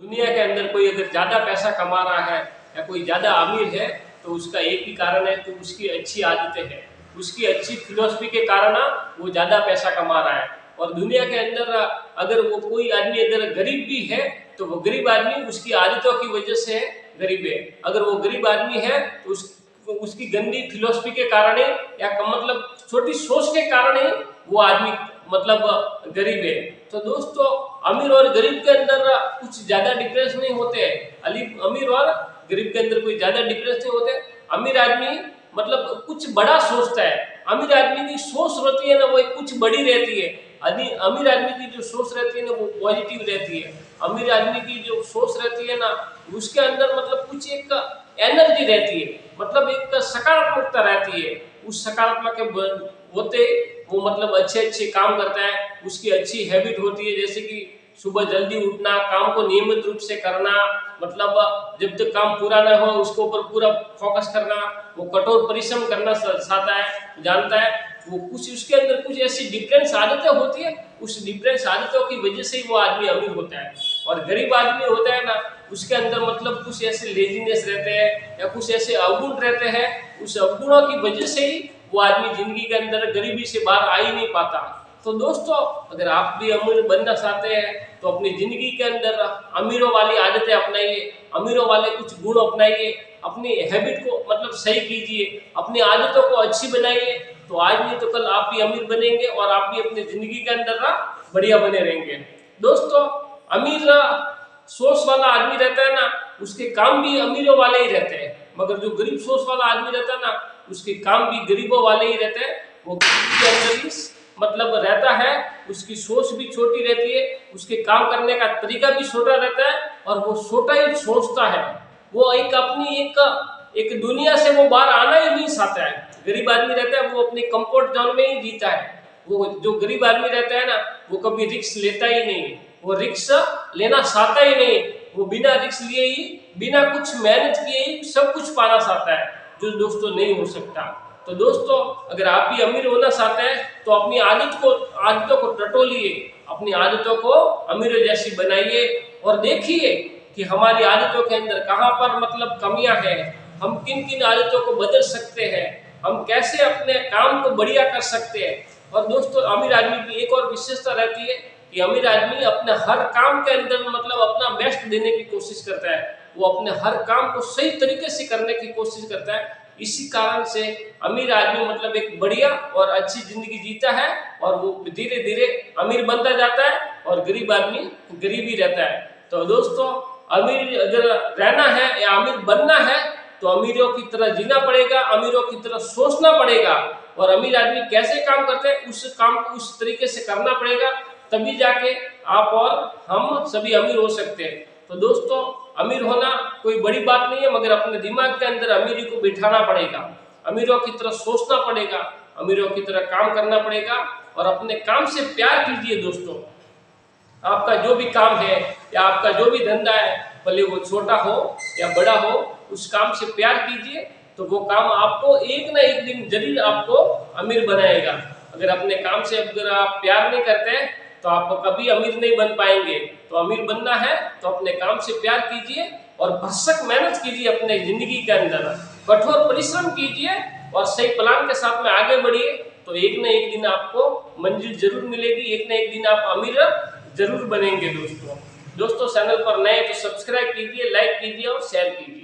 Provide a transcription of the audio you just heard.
दुनिया के अंदर कोई अगर ज़्यादा पैसा कमा रहा है या कोई ज़्यादा अमीर है तो उसका एक ही कारण है कि उसकी अच्छी आदतें हैं, उसकी अच्छी फिलॉसफी के कारण वो ज़्यादा पैसा कमा रहा है। और दुनिया के अंदर अगर वो कोई आदमी अगर गरीब भी है तो वो गरीब आदमी उसकी आदतों की वजह से गरीब है। अगर वो गरीब आदमी है तो उसकी गंदी फिलॉसफी के कारण ही या मतलब छोटी सोच के कारण ही वो आदमी मतलब गरीब है। तो दोस्तों अमीर और गरीब के अंदर कुछ ज्यादा डिफरेंस नहीं होते हैं। अमीर और गरीब के अंदर कोई ज्यादा डिफरेंस नहीं होते। अमीर आदमी मतलब कुछ बड़ा सोचता है। अमीर आदमी की सोच रहती है ना वो कुछ बड़ी रहती है। अमीर आदमी की जो सोच रहती है ना वो पॉजिटिव रहती है। अमीर आदमी की जो सोच रहती है ना उसके अंदर मतलब कुछ एक एनर्जी रहती है, मतलब एक सकारात्मकता रहती है। उस सकारात्मक के होते वो मतलब अच्छे अच्छे काम करता है। उसकी अच्छी हैबिट होती है जैसे कि सुबह जल्दी उठना, काम को नियमित रूप से करना, मतलब जब तक काम पूरा ना हो उसके ऊपर पूरा फोकस करना, वो कठोर परिश्रम करना चाहता है, जानता है। वो कुछ उसके अंदर कुछ ऐसी डिफरेंस आदतें होती है, उस डिफरेंस आदतों की वजह से ही वो आदमी अमीर होता है। और गरीब आदमी होता है ना उसके अंदर मतलब कुछ ऐसे लेजीनेस रहते हैं या कुछ ऐसे अवगुण रहते हैं। उस अवगुणों की वजह से ही वो आदमी जिंदगी के अंदर गरीबी से बाहर आ ही नहीं पाता। तो दोस्तों अगर आप भी अमीर बनना चाहते हैं तो अपनी जिंदगी के अंदर अमीरों वाली आदतें अपनाइए, अमीरों वाले कुछ गुण अपनाइए, अपनी हैबिट को मतलब सही कीजिए, अपनी आदतों को अच्छी बनाइए। तो आज नहीं तो कल आप भी अमीर बनेंगे और आप भी अपनी जिंदगी के अंदर ना बढ़िया बने रहेंगे। दोस्तों अमीर सोच वाला आदमी रहता है ना उसके काम भी अमीरों वाले ही रहते हैं, मगर जो गरीब सोच वाला आदमी रहता है ना उसके काम भी गरीबों वाले ही रहते हैं। वो गरीब के अंदर ही मतलब रहता है, उसकी सोच भी छोटी रहती है, उसके काम करने का तरीका भी छोटा रहता है और वो छोटा ही सोचता है। वो एक अपनी एक दुनिया से वो बाहर आना ही नहीं चाहता है। गरीब आदमी रहता है वो अपने कंफर्ट जोन में ही जीता है। वो जो गरीब आदमी रहता है ना वो कभी रिस्क लेता ही नहीं, वो रिस्क लेना चाहता ही नहीं। वो बिना रिस्क लिए ही बिना कुछ मेहनत किए ही सब कुछ पाना चाहता है, जो दोस्तों नहीं हो सकता। तो दोस्तों अगर आप भी अमीर होना चाहते हैं तो अपनी आदतों को टटोलिए, अपनी आदतों को अमीरों जैसी बनाइए और देखिए कि हमारी आदतों के अंदर कहाँ पर मतलब कमियां हैं, हम किन किन आदतों को बदल सकते हैं, हम कैसे अपने काम को बढ़िया कर सकते हैं। और दोस्तों अमीर आदमी की एक और विशेषता रहती है कि अमीर आदमी अपने हर काम के अंदर मतलब अपना बेस्ट देने की कोशिश करता है। वो अपने हर काम को सही तरीके से करने की कोशिश करता है। इसी कारण से अमीर आदमी मतलब एक बढ़िया और अच्छी जिंदगी जीता है और वो धीरे धीरे अमीर बनता जाता है और गरीब आदमी गरीब ही रहता है। तो दोस्तों अमीर अगर रहना है या अमीर बनना है तो अमीरों की तरह जीना पड़ेगा, अमीरों की तरह सोचना पड़ेगा। और अमीर आदमी कैसे काम करते हैं उस काम को उस तरीके से करना पड़ेगा, तभी जाके आप और हम सभी अमीर हो सकते हैं। तो दोस्तों अमीर होना कोई बड़ी बात नहीं है, मगर अपने दिमाग के अंदर अमीरी को बिठाना पड़ेगा, अमीरों की तरह सोचना पड़ेगा, अमीरों की तरह काम करना पड़ेगा और अपने काम से प्यार कीजिए। दोस्तों आपका जो भी काम है या आपका जो भी धंधा है, भले वो छोटा हो या बड़ा हो, उस काम से प्यार कीजिए तो वो काम आपको एक ना एक दिन जरूर आपको अमीर बनाएगा। अगर अपने काम से अगर आप प्यार नहीं करते हैं तो आप कभी अमीर नहीं बन पाएंगे। तो अमीर बनना है तो अपने काम से प्यार कीजिए और भरसक मेहनत कीजिए, अपने जिंदगी के अंदर कठोर परिश्रम कीजिए और सही प्लान के साथ में आगे बढ़िए। तो एक ना एक दिन आपको मंजिल जरूर मिलेगी, एक ना एक दिन आप अमीर जरूर बनेंगे। दोस्तों चैनल पर नए तो सब्सक्राइब कीजिए, लाइक कीजिए और शेयर कीजिए।